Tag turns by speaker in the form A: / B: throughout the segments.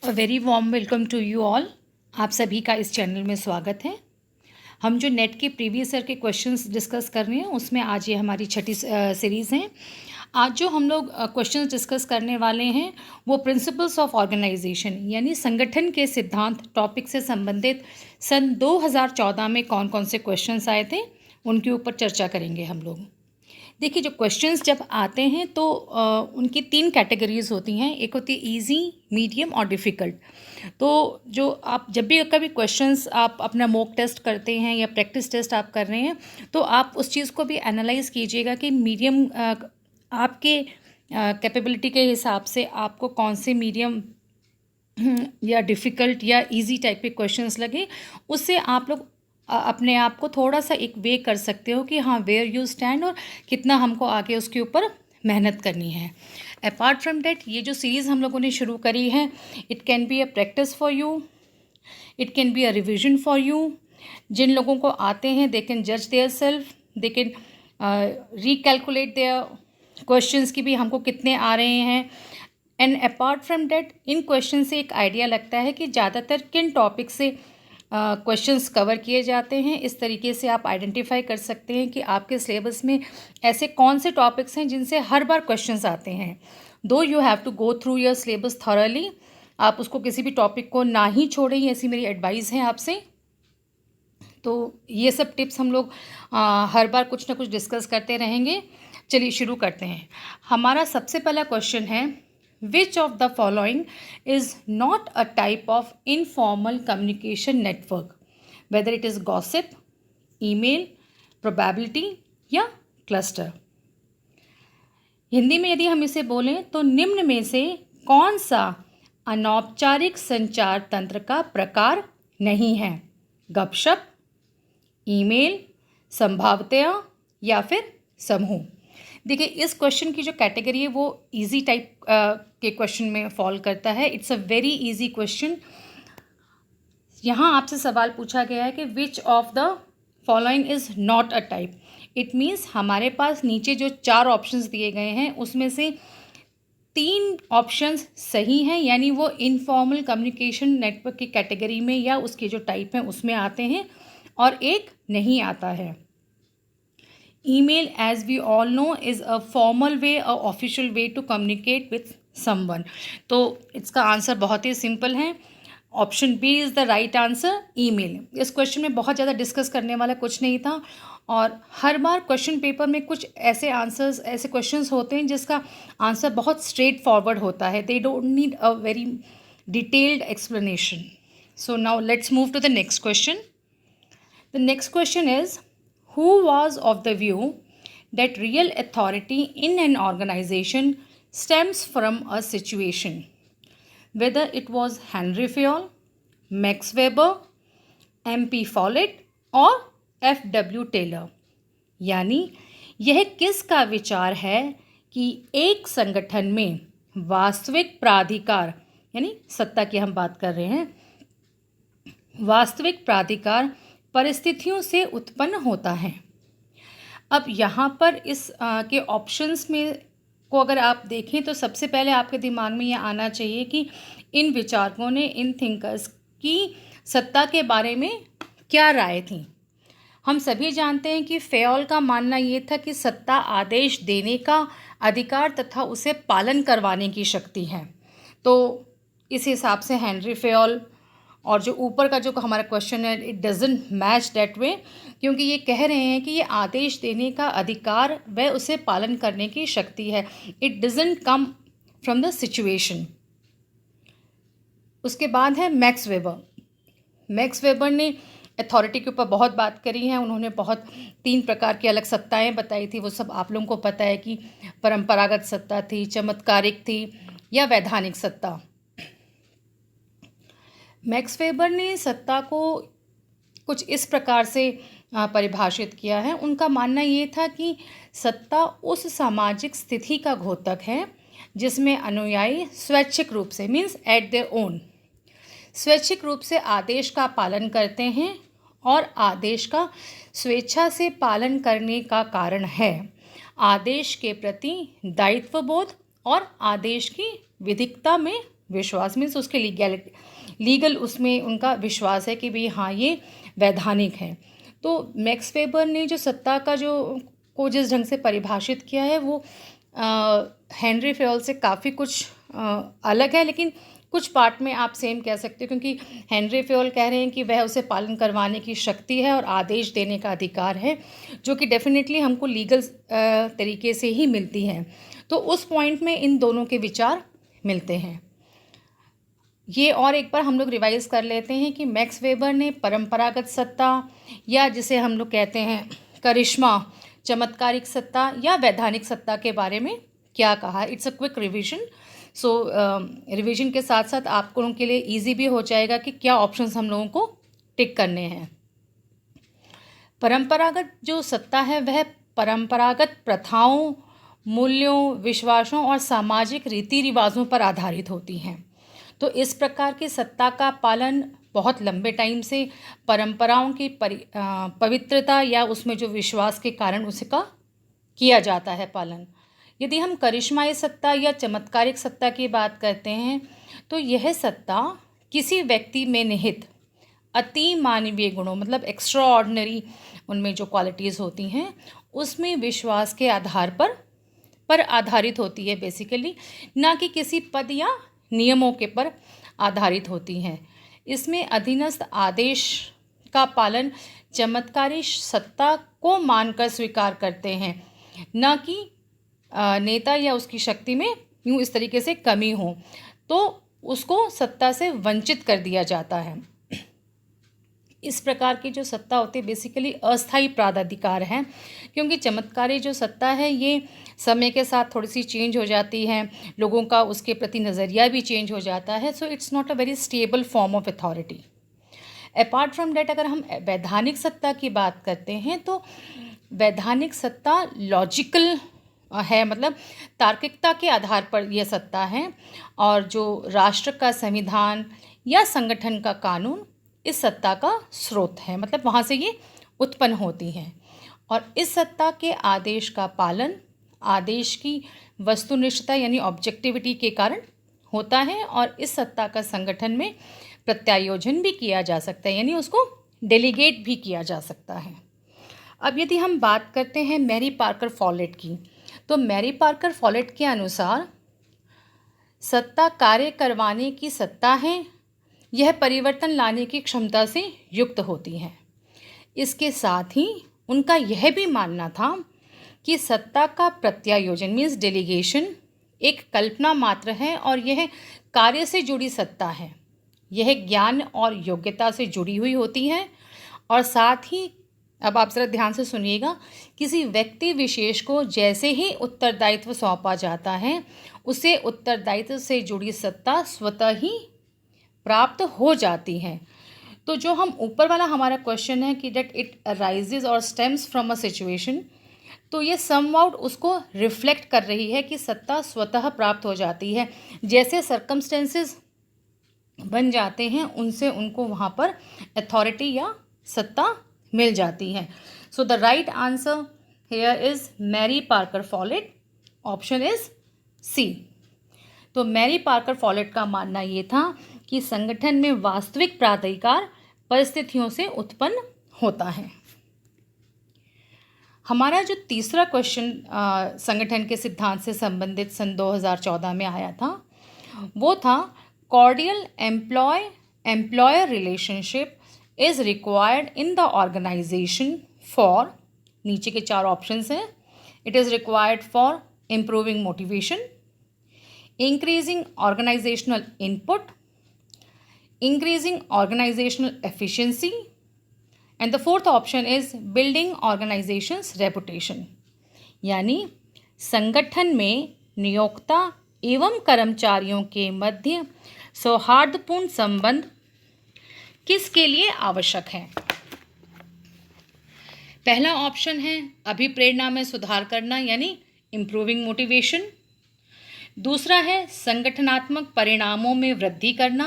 A: Very warm welcome to you all. आप सभी का इस चैनल में स्वागत है। हम जो नेट के प्रीवियस ईयर के क्वेश्चंस डिस्कस कर रहे हैं उसमें आज ये हमारी छठी सीरीज़ है। आज जो हम लोग क्वेश्चंस डिस्कस करने वाले हैं वो प्रिंसिपल्स ऑफ ऑर्गेनाइजेशन यानी संगठन के सिद्धांत टॉपिक से संबंधित सन 2014 में कौन कौन से क्वेश्चंस आए थे उनके ऊपर चर्चा करेंगे हम लोग। देखिए, जो क्वेश्चंस जब आते हैं तो उनकी 3 कैटेगरीज होती हैं। एक होती है इजी, मीडियम और डिफ़िकल्ट। तो जो आप जब भी कभी क्वेश्चंस आप अपना मॉक टेस्ट करते हैं या प्रैक्टिस टेस्ट आप कर रहे हैं तो आप उस चीज़ को भी एनालाइज कीजिएगा कि मीडियम आपके कैपेबिलिटी के हिसाब से आपको कौन से मीडियम या डिफ़िकल्ट या इजी टाइप के क्वेश्चंस लगे। उससे आप लोग अपने आप को थोड़ा सा एक वे कर सकते हो कि हाँ, वेयर यू स्टैंड और कितना हमको आगे उसके ऊपर मेहनत करनी है। अपार्ट फ्रॉम डैट, ये जो सीरीज़ हम लोगों ने शुरू करी है, it can be a practice for you, it can be a revision for you. जिन लोगों को आते हैं दे कैन जज their self, they can recalculate their questions की भी हमको कितने आ रहे हैं। एंड अपार्ट फ्रॉम डैट, इन क्वेश्चन से एक आइडिया लगता है कि ज़्यादातर किन टॉपिक से क्वेश्चंस कवर किए जाते हैं। इस तरीके से आप आइडेंटिफाई कर सकते हैं कि आपके सिलेबस में ऐसे कौन से टॉपिक्स हैं जिनसे हर बार क्वेश्चंस आते हैं। Do you have to go through your syllabus thoroughly. आप उसको किसी भी टॉपिक को ना ही छोड़ें, ऐसी मेरी एडवाइस है आपसे। तो ये सब टिप्स हम लोग हर बार कुछ ना कुछ डिस्कस करते रहेंगे। चलिए शुरू करते हैं। हमारा सबसे पहला क्वेश्चन है, which of the following is not a type of informal communication network, whether it is gossip, email, probability या क्लस्टर। हिंदी में यदि हम इसे बोलें तो निम्न में से कौन सा अनौपचारिक संचार तंत्र का प्रकार नहीं है? गपशप, ईमेल, संभाव्यता या फिर समूह। देखिए, इस क्वेश्चन की जो कैटेगरी है वो इजी टाइप के क्वेश्चन में फॉल करता है। It's a very easy question. यहाँ आपसे सवाल पूछा गया है कि which of the following is not a type. It means हमारे पास नीचे जो 4 ऑप्शंस दिए गए हैं उसमें से 3 ऑप्शंस सही हैं, यानी वो इनफॉर्मल कम्युनिकेशन नेटवर्क की कैटेगरी में या उसके जो टाइप हैं उसमें आते हैं, और एक नहीं आता है। Email, as we all know, is a formal way, a official way to communicate with someone। तो इसका आंसर बहुत ही सिंपल है, option B is the right answer, email. इस क्वेश्चन में बहुत ज़्यादा डिस्कस करने वाला कुछ नहीं था, और हर बार क्वेश्चन पेपर में कुछ ऐसे आंसर्स, ऐसे क्वेश्चंस होते हैं जिसका आंसर बहुत स्ट्रेट फॉरवर्ड होता है। They don't need a very detailed explanation. So now let's move to the next question. The next question is, who was of the view that real authority in an organization stems from a situation? Whether it was Henry Fayol, Max Weber, M.P. Follett और F.W. Taylor. यानी यह किसका विचार है कि एक संगठन में वास्तविक प्राधिकार, यानी सत्ता की हम बात कर रहे हैं, वास्तविक प्राधिकार परिस्थितियों से उत्पन्न होता है। अब यहाँ पर इस के ऑप्शंस में को अगर आप देखें तो सबसे पहले आपके दिमाग में ये आना चाहिए कि इन विचारकों ने, इन थिंकर्स की सत्ता के बारे में क्या राय थी। हम सभी जानते हैं कि फेयोल का मानना ये था कि सत्ता आदेश देने का अधिकार तथा उसे पालन करवाने की शक्ति है। तो इस हिसाब से हेनरी फेयोल, और जो ऊपर का जो हमारा क्वेश्चन है, it doesn't match that way, क्योंकि ये कह रहे हैं कि ये आदेश देने का अधिकार व उसे पालन करने की शक्ति है। It doesn't come from the situation. उसके बाद है मैक्स वेबर। मैक्स वेबर ने अथॉरिटी के ऊपर बहुत बात करी है। उन्होंने बहुत 3 प्रकार की अलग सत्ताएं बताई थी। वो सब आप लोगों को पता है कि परंपरागत सत्ता थी, चमत्कारिक थी या वैधानिक सत्ता। मैक्स वेबर ने सत्ता को कुछ इस प्रकार से परिभाषित किया है। उनका मानना ये था कि सत्ता उस सामाजिक स्थिति का घोतक है जिसमें अनुयायी स्वैच्छिक रूप से, मीन्स एट देयर ओन, स्वैच्छिक रूप से आदेश का पालन करते हैं, और आदेश का स्वेच्छा से पालन करने का कारण है आदेश के प्रति दायित्वबोध और आदेश की विधिकता में विश्वास मीन्स उसके लीगल उसमें उनका विश्वास है कि भाई हाँ ये वैधानिक है। तो मैक्स वेबर ने जो सत्ता का को जिस ढंग से परिभाषित किया है वो हेनरी फेयोल से काफ़ी कुछ अलग है, लेकिन कुछ पार्ट में आप सेम कह सकते हो, क्योंकि हेनरी फेयोल कह रहे हैं कि वह उसे पालन करवाने की शक्ति है और आदेश देने का अधिकार है, जो कि डेफिनेटली हमको लीगल तरीके से ही मिलती है। तो उस पॉइंट में इन दोनों के विचार मिलते हैं। ये और एक बार हम लोग रिवाइज कर लेते हैं कि मैक्स वेबर ने परंपरागत सत्ता या जिसे हम लोग कहते हैं करिश्मा, चमत्कारिक सत्ता या वैधानिक सत्ता के बारे में क्या कहा। It's a quick revision. So revision के साथ साथ आप लोगों के लिए इजी भी हो जाएगा कि क्या ऑप्शंस हम लोगों को टिक करने हैं। परंपरागत जो सत्ता है वह परंपरागत प्रथाओं, मूल्यों, विश्वासों और सामाजिक रीति रिवाजों पर आधारित होती हैं। तो इस प्रकार की सत्ता का पालन बहुत लंबे टाइम से परंपराओं की पवित्रता या उसमें जो विश्वास के कारण उसका किया जाता है पालन। यदि हम करिश्माई सत्ता या चमत्कारिक सत्ता की बात करते हैं तो यह सत्ता किसी व्यक्ति में निहित अति मानवीय गुणों मतलब एक्स्ट्रा ऑर्डिनरी उनमें जो क्वालिटीज़ होती हैं उसमें विश्वास के आधार पर आधारित होती है बेसिकली, ना कि किसी पद या नियमों के पर आधारित होती हैं। इसमें अधीनस्थ आदेश का पालन चमत्कारी सत्ता को मानकर स्वीकार करते हैं, न कि नेता या उसकी शक्ति में यूँ इस तरीके से कमी हो तो उसको सत्ता से वंचित कर दिया जाता है। इस प्रकार की जो सत्ता होती है बेसिकली अस्थायी प्राधिकार है, क्योंकि चमत्कारी जो सत्ता है ये समय के साथ थोड़ी सी चेंज हो जाती है, लोगों का उसके प्रति नज़रिया भी चेंज हो जाता है। So it's not a very stable form of authority. Apart from that अगर हम वैधानिक सत्ता की बात करते हैं तो वैधानिक सत्ता लॉजिकल है, मतलब तार्किकता के आधार पर यह सत्ता है, और जो राष्ट्र का संविधान या संगठन का कानून इस सत्ता का स्रोत है, मतलब वहाँ से ये उत्पन्न होती हैं। और इस सत्ता के आदेश का पालन आदेश की वस्तुनिष्ठता यानी ऑब्जेक्टिविटी के कारण होता है, और इस सत्ता का संगठन में प्रत्यायोजन भी किया जा सकता है, यानी उसको डेलीगेट भी किया जा सकता है। अब यदि हम बात करते हैं मैरी पार्कर फॉलेट की, तो मैरी पार्कर फॉलेट के अनुसार सत्ता कार्य करवाने की सत्ता है, यह परिवर्तन लाने की क्षमता से युक्त होती है। इसके साथ ही उनका यह भी मानना था कि सत्ता का प्रत्यायोजन मीन्स डेलीगेशन एक कल्पना मात्र है और यह कार्य से जुड़ी सत्ता है, यह ज्ञान और योग्यता से जुड़ी हुई होती है। और साथ ही अब आप ज़रा ध्यान से सुनिएगा, किसी व्यक्ति विशेष को जैसे ही उत्तरदायित्व सौंपा जाता है उसे उत्तरदायित्व से जुड़ी सत्ता स्वतः ही प्राप्त हो जाती है। तो जो हम ऊपर वाला हमारा क्वेश्चन है कि डेट इट अराइजेज और स्टेम्स फ्रॉम अ सिचुएशन, तो ये समवाउट उसको रिफ्लेक्ट कर रही है कि सत्ता स्वतः प्राप्त हो जाती है, जैसे सर्कमस्टेंसेस बन जाते हैं उनसे उनको वहाँ पर अथॉरिटी या सत्ता मिल जाती है। So the right answer here is Mary Parker Follett, option is C. तो मैरी पार्कर फॉलेट का मानना ये था कि संगठन में वास्तविक प्राधिकार परिस्थितियों से उत्पन्न होता है। हमारा जो तीसरा क्वेश्चन संगठन के सिद्धांत से संबंधित सन 2014 में आया था वो था cordial employer relationship is required in the organization for, नीचे के 4 ऑप्शंस हैं। It is required for improving motivation, increasing organizational input, increasing organizational efficiency, and the fourth option is building organization's reputation। यानी संगठन में नियोक्ता एवं कर्मचारियों के मध्य सौहार्दपूर्ण संबंध किसके लिए आवश्यक है। पहला ऑप्शन है अभिप्रेरणा में सुधार करना यानी इम्प्रूविंग मोटिवेशन। दूसरा है संगठनात्मक परिणामों में वृद्धि करना,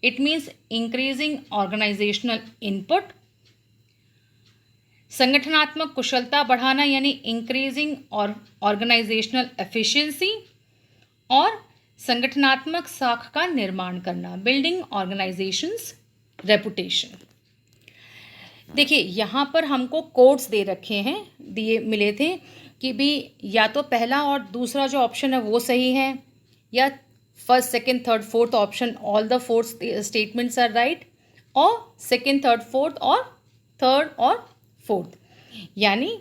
A: it means increasing organizational input. संगठनात्मक कुशलता बढ़ाना यानी इंक्रीजिंग ऑर्गेनाइजेशनल एफिशिएंसी। और संगठनात्मक साख का निर्माण करना, बिल्डिंग ऑर्गेनाइजेशंस रेपुटेशन। देखिए यहाँ पर हमको कोड्स दे रखे हैं, दिए मिले थे कि भी या तो पहला और दूसरा जो ऑप्शन है वो सही है, या first second third fourth option all the four statements are right, और सेकंड थर्ड फोर्थ और थर्ड और फोर्थ। यानी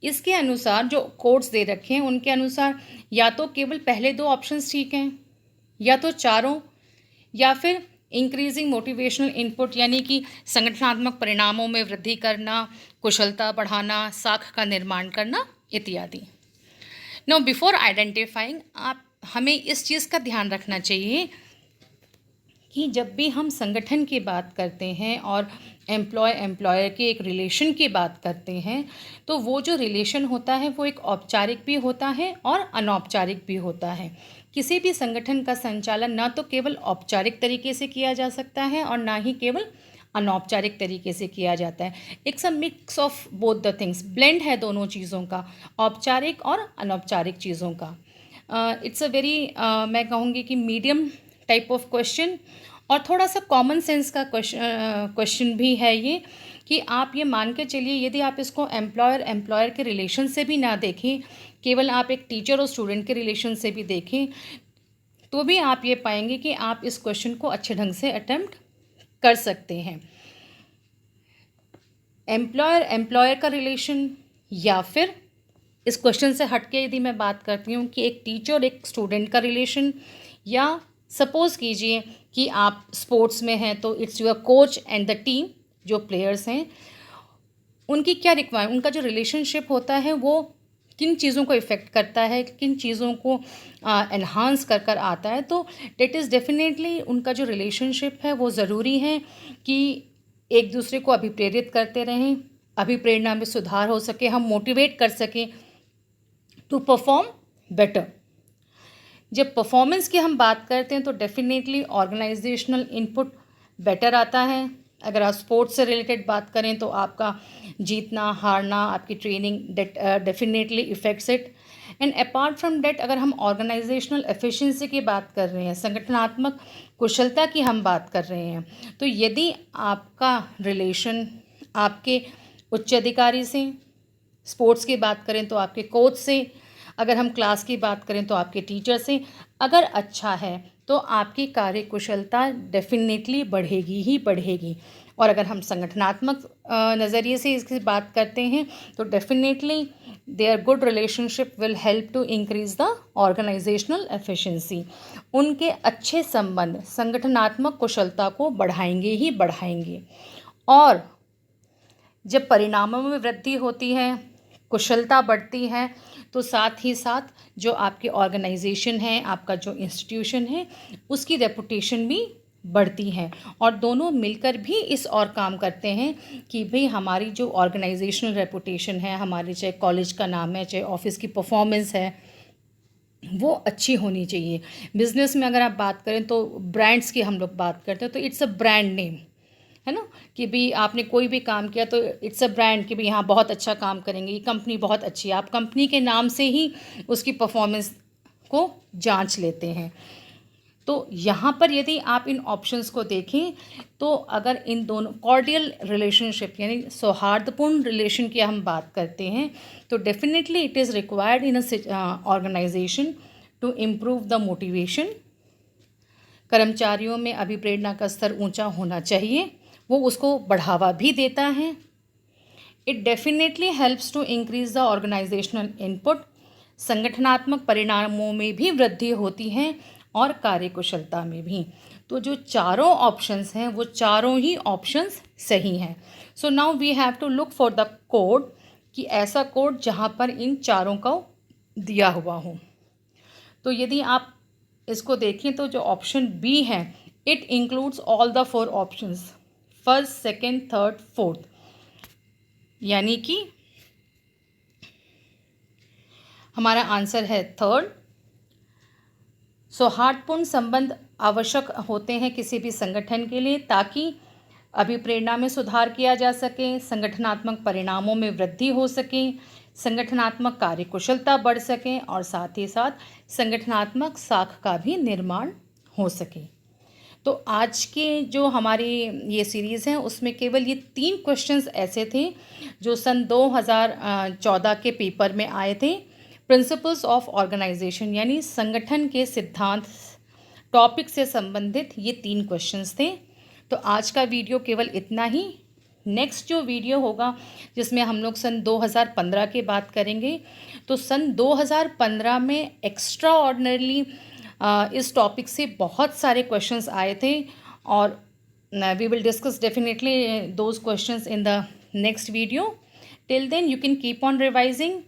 A: इसके अनुसार जो कोड्स दे रखे हैं उनके अनुसार या तो केवल पहले दो ऑप्शंस ठीक हैं, या तो चारों, या फिर इंक्रीजिंग मोटिवेशनल इनपुट यानी कि संगठनात्मक परिणामों में वृद्धि करना, कुशलता बढ़ाना, साख का निर्माण करना इत्यादि। नाउ बिफोर आइडेंटिफाइंग, आप हमें इस चीज़ का ध्यान रखना चाहिए कि जब भी हम संगठन की बात करते हैं और एम्प्लॉयर के एक रिलेशन की बात करते हैं, तो वो जो रिलेशन होता है वो एक औपचारिक भी होता है और अनौपचारिक भी होता है। किसी भी संगठन का संचालन ना तो केवल औपचारिक तरीके से किया जा सकता है और ना ही केवल अनौपचारिक तरीके से किया जाता है। It's a mix of both the things, blend है दोनों चीज़ों का, औपचारिक और अनौपचारिक चीज़ों का। इट्स अ वेरी मैं कहूँगी कि मीडियम टाइप ऑफ क्वेश्चन, और थोड़ा सा कॉमन सेंस का क्वेश्चन भी है ये, कि आप ये मान के चलिए यदि आप इसको एम्प्लॉयर के रिलेशन से भी ना देखें, केवल आप एक टीचर और स्टूडेंट के रिलेशन से भी देखें, तो भी आप ये पाएंगे कि आप इस क्वेश्चन को अच्छे ढंग से अटेम्प्ट कर सकते हैं। एम्प्लॉयर का रिलेशन, या फिर इस क्वेश्चन से हटके यदि मैं बात करती हूँ कि एक टीचर और एक स्टूडेंट का रिलेशन, या सपोज़ कीजिए कि आप स्पोर्ट्स में हैं तो it's your coach and the team, जो प्लेयर्स हैं उनकी क्या रिक्वायरमेंट, उनका जो रिलेशनशिप होता है वो किन चीज़ों को इफ़ेक्ट करता है, किन चीज़ों को एनहांस कर कर आता है। तो डेट इज़ डेफिनेटली उनका जो रिलेशनशिप है वो ज़रूरी है कि एक दूसरे को अभिप्रेरित करते रहें, अभिप्रेरणा में सुधार हो सके, हम मोटिवेट कर सकें टू परफॉर्म बेटर। जब परफॉर्मेंस की हम बात करते हैं तो डेफिनेटली ऑर्गेनाइजेशनल इनपुट बेटर आता है। अगर आप स्पोर्ट्स से रिलेटेड बात करें तो आपका जीतना हारना, आपकी training definitely affects it. And apart from that, अगर हम ऑर्गेनाइजेशनल एफिशिएंसी की बात कर रहे हैं, संगठनात्मक कुशलता की हम बात कर रहे हैं, तो यदि आपका रिलेशन आपके उच्च अधिकारी से, स्पोर्ट्स की बात करें तो आपके कोच से, अगर हम क्लास की बात करें तो आपके टीचर से अगर अच्छा है तो आपकी कार्य कुशलता डेफिनेटली बढ़ेगी ही बढ़ेगी। और अगर हम संगठनात्मक नज़रिए से इसकी बात करते हैं तो definitely their good relationship will help to increase the organizational efficiency. उनके अच्छे संबंध संगठनात्मक कुशलता को बढ़ाएंगे ही बढ़ाएंगे। और जब परिणामों में वृद्धि होती है, कुशलता बढ़ती है, तो साथ ही साथ जो आपकी ऑर्गेनाइजेशन है, आपका जो इंस्टीट्यूशन है, उसकी रेपुटेशन भी बढ़ती है। और दोनों मिलकर भी इस और काम करते हैं कि भाई हमारी जो ऑर्गेनाइजेशनल रेपुटेशन है, हमारे चाहे कॉलेज का नाम है, चाहे ऑफिस की परफॉर्मेंस है, वो अच्छी होनी चाहिए। बिज़नेस में अगर आप बात करें तो ब्रांड्स की हम लोग बात करते हैं तो इट्स अ ब्रांड नेम, है ना, कि भी आपने कोई भी काम किया तो इट्स अ ब्रांड, कि भी यहाँ बहुत अच्छा काम करेंगे, ये कंपनी बहुत अच्छी है, आप कंपनी के नाम से ही उसकी परफॉर्मेंस को जांच लेते हैं। तो यहाँ पर यदि आप इन ऑप्शंस को देखें तो अगर इन दोनों कॉर्डियल रिलेशनशिप यानी सौहार्दपूर्ण रिलेशन की हम बात करते हैं तो definitely it is required in a organization to improve the motivation. कर्मचारियों में अभिप्रेरणा का स्तर ऊंचा होना चाहिए, वो उसको बढ़ावा भी देता है। It definitely helps to increase the organizational input, संगठनात्मक परिणामों में भी वृद्धि होती है और कार्यकुशलता में भी। तो जो चारों ऑप्शंस हैं वो चारों ही ऑप्शंस सही हैं। So now we have to look for the code, कि ऐसा कोड जहाँ पर इन चारों का दिया हुआ हो। तो यदि आप इसको देखें तो जो ऑप्शन बी है, it includes all the four options, first second third fourth, यानी कि हमारा आंसर है थर्ड। सौहार्दपूर्ण संबंध आवश्यक होते हैं किसी भी संगठन के लिए ताकि अभिप्रेरणा में सुधार किया जा सके, संगठनात्मक परिणामों में वृद्धि हो सके, संगठनात्मक कार्यकुशलता बढ़ सके और साथ ही साथ संगठनात्मक साख का भी निर्माण हो सके। तो आज के जो हमारी ये सीरीज़ है उसमें केवल ये 3 क्वेश्चंस ऐसे थे जो सन 2014 के पेपर में आए थे। प्रिंसिपल्स ऑफ ऑर्गेनाइजेशन यानी संगठन के सिद्धांत टॉपिक से संबंधित ये 3 क्वेश्चंस थे। तो आज का वीडियो केवल इतना ही। नेक्स्ट जो वीडियो होगा जिसमें हम लोग सन 2015 की बात करेंगे, तो सन 2015 में एक्स्ट्रा ऑर्डिनरली इस टॉपिक से बहुत सारे क्वेश्चंस आए थे और we will discuss definitely those questions in the next video. Till then you can keep on revising.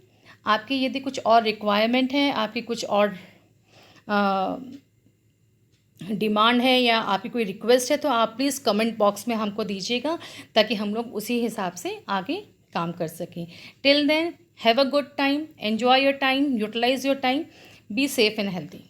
A: आपकी यदि कुछ और रिक्वायरमेंट है, आपकी कुछ और डिमांड है या आपकी कोई रिक्वेस्ट है, तो आप प्लीज़ कमेंट बॉक्स में हमको दीजिएगा ताकि हम लोग उसी हिसाब से आगे काम कर सकें। Till then have a good time, enjoy your time, utilize your time, be safe and healthy.